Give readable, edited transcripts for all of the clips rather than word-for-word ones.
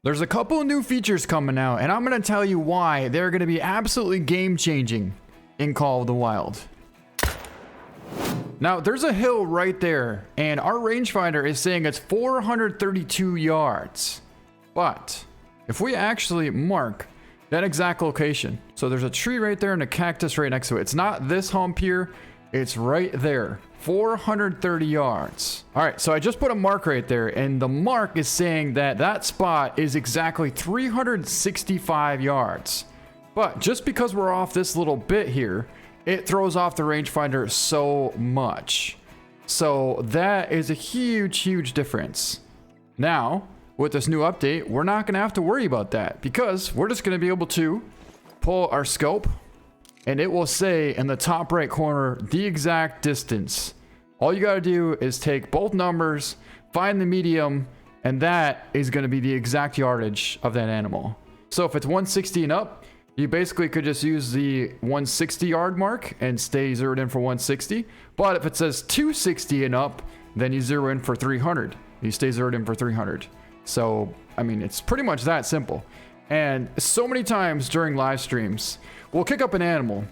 There's a couple of new features coming out, and I'm going to tell you why they're going to be absolutely game-changing in Call of the Wild. Now, there's a hill right there, and our rangefinder is saying it's 432 yards. But if we actually mark that exact location, so there's a tree right there and a cactus right next to it. It's not this hump here, it's right there. 430 yards. All right, so I just put a mark right there, and the mark is saying that that spot is exactly 365 yards. But just because we're off this little bit here, it throws off the rangefinder so much. So that is a huge, huge difference. Now, with this new update, we're not gonna have to worry about that because we're just gonna be able to pull our scope, and it will say in the top right corner the exact distance. All you gotta do is take both numbers, find the medium, and that is gonna be the exact yardage of that animal. So if it's 160 and up, you basically could just use the 160 yard mark and stay zeroed in for 160. But if it says 260 and up, then you zero in for 300. You stay zeroed in for 300. So, I mean, it's pretty much that simple. And so many times during live streams, we'll kick up an animal,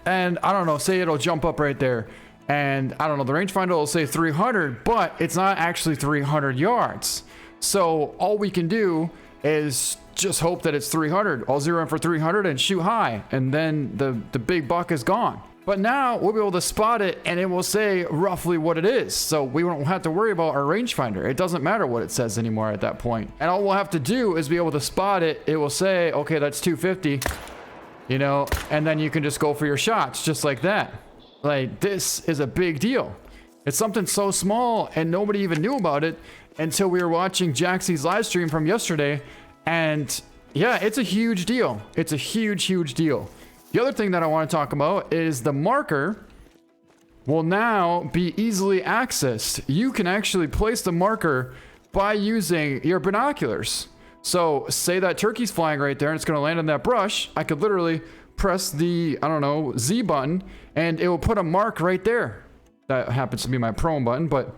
and I don't know, say it'll jump up right there, and I don't know, the rangefinder will say 300, but it's not actually 300 yards. So all we can do is just hope that it's 300. I'll zero in for 300 and shoot high, and then the big buck is gone. But now we'll be able to spot it, and it will say roughly what it is. So we won't have to worry about our rangefinder. It doesn't matter what it says anymore at that point. And all we'll have to do is be able to spot it. It will say, okay, that's 250, you know, and then you can just go for your shots just like that. Like, this is a big deal. It's something so small, and nobody even knew about it until we were watching Jaxie's live stream from yesterday. And yeah, it's a huge deal. It's a huge, huge deal. The other thing that I want to talk about is the marker will now be easily accessed. You can actually place the marker by using your binoculars. So say that turkey's flying right there and it's going to land on that brush. I could literally press the, I don't know, Z button, and it will put a mark right there. That happens to be my prone button, but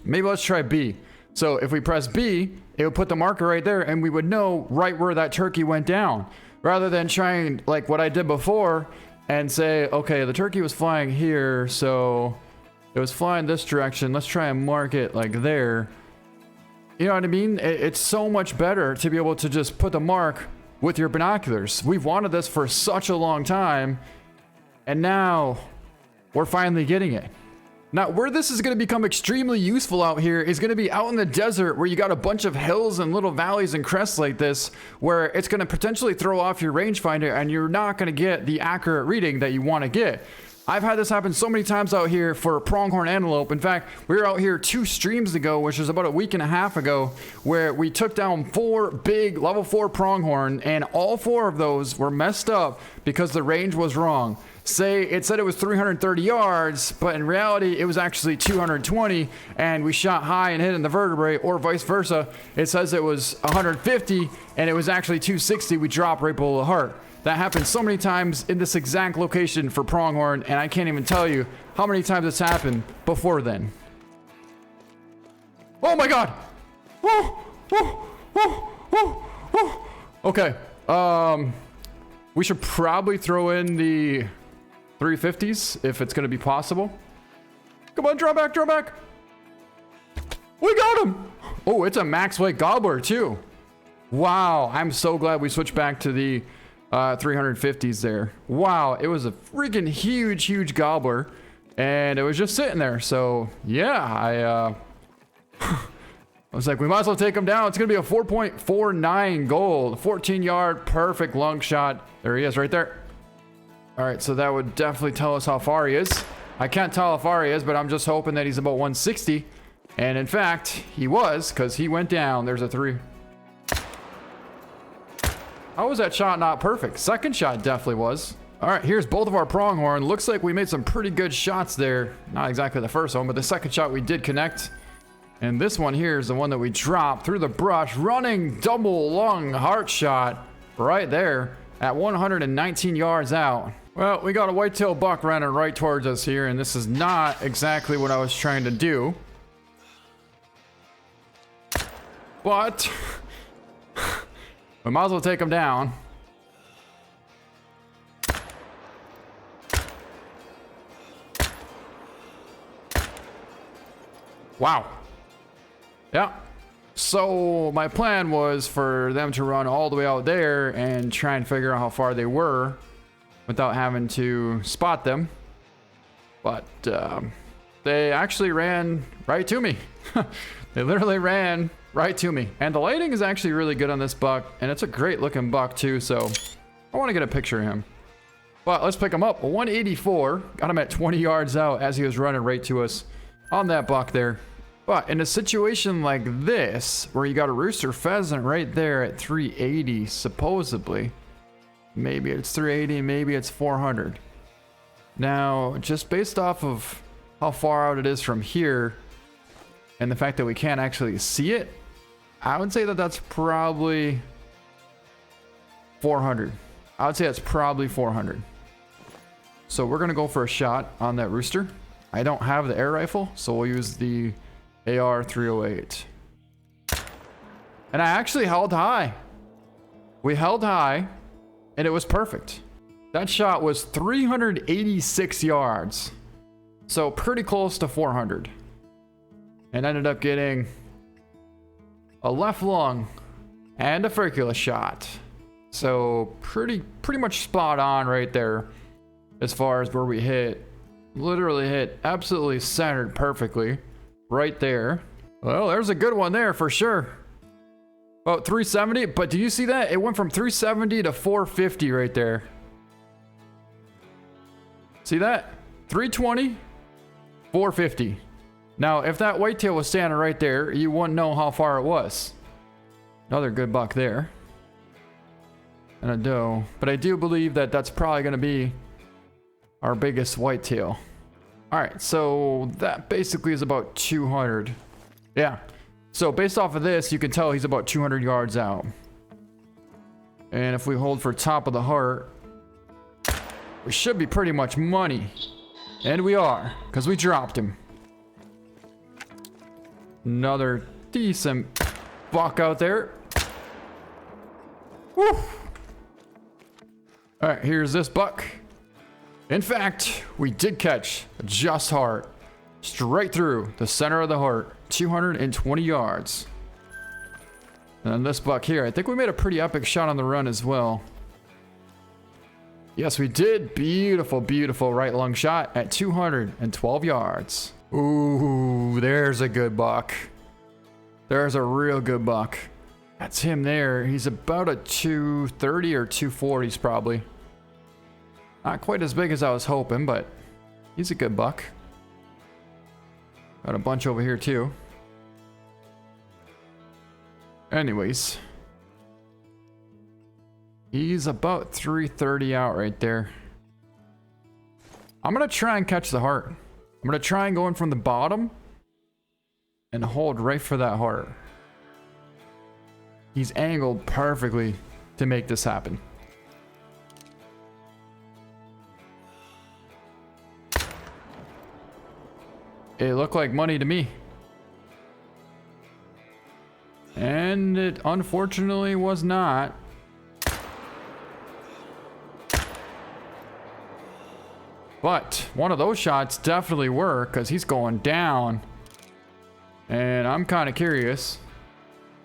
maybe let's try B. So if we press B, it would put the marker right there, and we would know right where that turkey went down. Rather than trying like what I did before and say, okay, the turkey was flying here, so it was flying this direction. Let's try and mark it like there. You know what I mean? It's so much better to be able to just put the mark with your binoculars. We've wanted this for such a long time, and now we're finally getting it. Now, where this is going to become extremely useful out here is going to be out in the desert where you got a bunch of hills and little valleys and crests like this, where it's going to potentially throw off your rangefinder and you're not going to get the accurate reading that you want to get. I've had this happen so many times out here for pronghorn antelope. In fact, we were out here 2 streams ago, which was about a week and a half ago, where we took down 4 big level 4 pronghorn, and all 4 of those were messed up because the range was wrong. Say it said it was 330 yards, but in reality it was actually 220, and we shot high and hit in the vertebrae, or vice versa. It says it was 150 and it was actually 260. We dropped right below the heart. That happened so many times in this exact location for pronghorn, and I can't even tell you how many times it's happened before then. Oh my god! Okay, we should probably throw in the 350s if it's going to be possible. Come on, draw back, draw back. We got him. Oh, it's a max weight gobbler too. Wow, I'm so glad we switched back to the 350s there. Wow, it was a freaking huge, huge gobbler, and it was just sitting there. So yeah, I was like, we might as well take him down. It's gonna be a 4.49 gold, 14-yard, perfect lung shot. There he is, right there. All right, so that would definitely tell us how far he is. I can't tell how far he is, but I'm just hoping that he's about 160. And in fact, he was, because he went down. There's a 3. How was that shot not perfect? Second shot definitely was. All right, here's both of our pronghorn. Looks like we made some pretty good shots there. Not exactly the first one, but the second shot we did connect. And this one here is the one that we dropped through the brush, running double lung heart shot right there at 119 yards out. Well, we got a whitetail buck running right towards us here, and this is not exactly what I was trying to do. But We might as well take him down. Wow. Yeah. So my plan was for them to run all the way out there and try and figure out how far they were without having to spot them. But they actually ran right to me. They literally ran right to me. And the lighting is actually really good on this buck. And it's a great looking buck too. So I want to get a picture of him. But let's pick him up. 184. Got him at 20 yards out as he was running right to us on that buck there. But in a situation like this, where you got a rooster pheasant right there at 380, supposedly, maybe it's 380, maybe it's 400. Now, just based off of how far out it is from here, and the fact that we can't actually see it, I would say that that's probably 400. I would say that's probably 400. So we're gonna go for a shot on that rooster. I don't have the air rifle, so we'll use the AR-308. And I actually held high. We held high, and it was perfect. That shot was 386 yards. So pretty close to 400. And ended up getting a left lung and a furcula shot. So pretty much spot on right there as far as where we hit. Literally hit absolutely centered perfectly. Right there. Well, there's a good one there for sure. About 370, but do you see that? It went from 370 to 450 right there. See that? 320, 450. Now, if that whitetail was standing right there, you wouldn't know how far it was. Another good buck there. And a doe. But I do believe that that's probably going to be our biggest whitetail. All right, so that basically is about 200. Yeah. So based off of this, you can tell he's about 200 yards out. And if we hold for top of the heart, we should be pretty much money. And we are, because we dropped him. Another decent buck out there. Woo! All right, here's this buck. In fact, we did catch just heart, straight through the center of the heart, 220 yards. And this buck here, I think we made a pretty epic shot on the run as well. Yes, we did. Beautiful, beautiful right lung shot at 212 yards. Ooh, there's a good buck. There's a real good buck. That's him there. He's about a 230 or 240s probably. Not quite as big as I was hoping, but he's a good buck. Got a bunch over here too. Anyways. He's about 330 out right there. I'm going to try and catch the heart. I'm going to try and go in from the bottom and hold right for that heart. He's angled perfectly to make this happen. It looked like money to me. And it unfortunately was not. But one of those shots definitely were, because he's going down. And I'm kind of curious.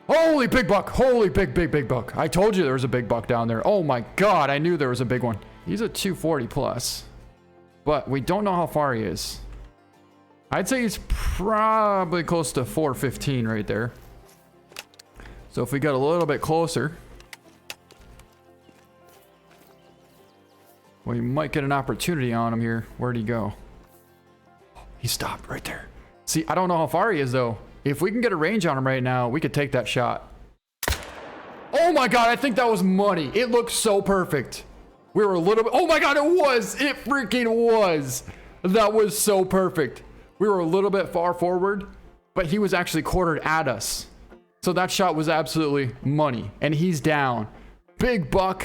Holy big buck. Holy big buck. I told you there was a big buck down there. Oh my God, I knew there was a big one. He's a 240 plus. But we don't know how far he is. I'd say he's probably close to 415 right there. So if we got a little bit closer, we might get an opportunity on him here. Where'd he go? He stopped right there. See, I don't know how far he is though. If we can get a range on him right now, we could take that shot. Oh my God, I think that was money. It looked so perfect. We were a little bit, oh my God, it was. It freaking was. That was so perfect. We were a little bit far forward, but he was actually quartered at us. So that shot was absolutely money. And he's down. Big buck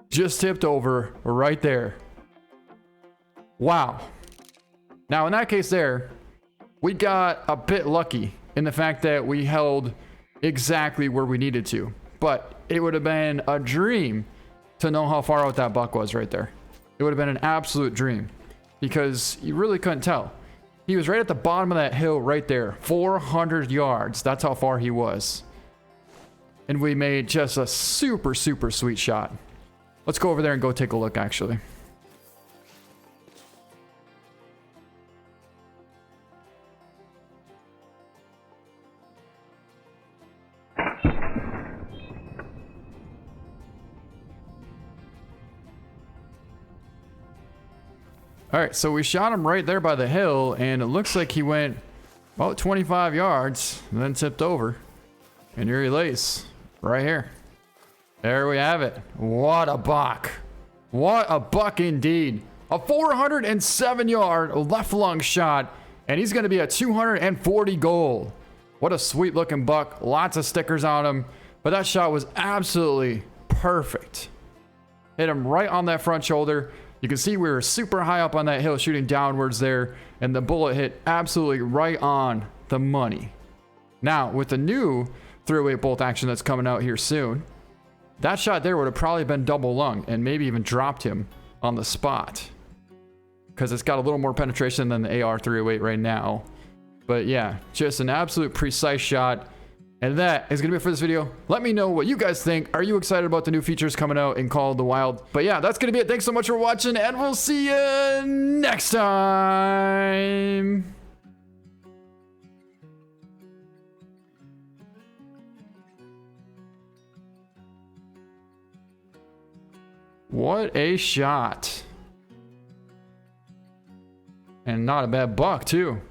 just tipped over right there. Wow. Now in that case there, we got a bit lucky in the fact that we held exactly where we needed to. but it would have been a dream to know how far out that buck was right there. It would have been an absolute dream because you really couldn't tell. He was right at the bottom of that hill right there, 400 yards. That's how far he was. And we made just a super, super sweet shot. Let's go over there and go take a look, actually. All right, so we shot him right there by the hill, and it looks like he went about 25 yards and then tipped over. And here he lays, right here. There we have it. What a buck. What a buck indeed. A 407-yard left lung shot, and he's going to be a 240 gold. What a sweet looking buck. Lots of stickers on him, but that shot was absolutely perfect. Hit him right on that front shoulder. You can see we were super high up on that hill shooting downwards there, and the bullet hit absolutely right on the money. Now, with the new 308 bolt action that's coming out here soon, that shot there would have probably been double lung and maybe even dropped him on the spot because it's got a little more penetration than the AR 308 right now. But yeah, just an absolute precise shot. And that is going to be it for this video. Let me know what you guys think. Are you excited about the new features coming out in Call of the Wild? But yeah, that's going to be it. Thanks so much for watching, and we'll see you next time. What a shot. And not a bad buck, too.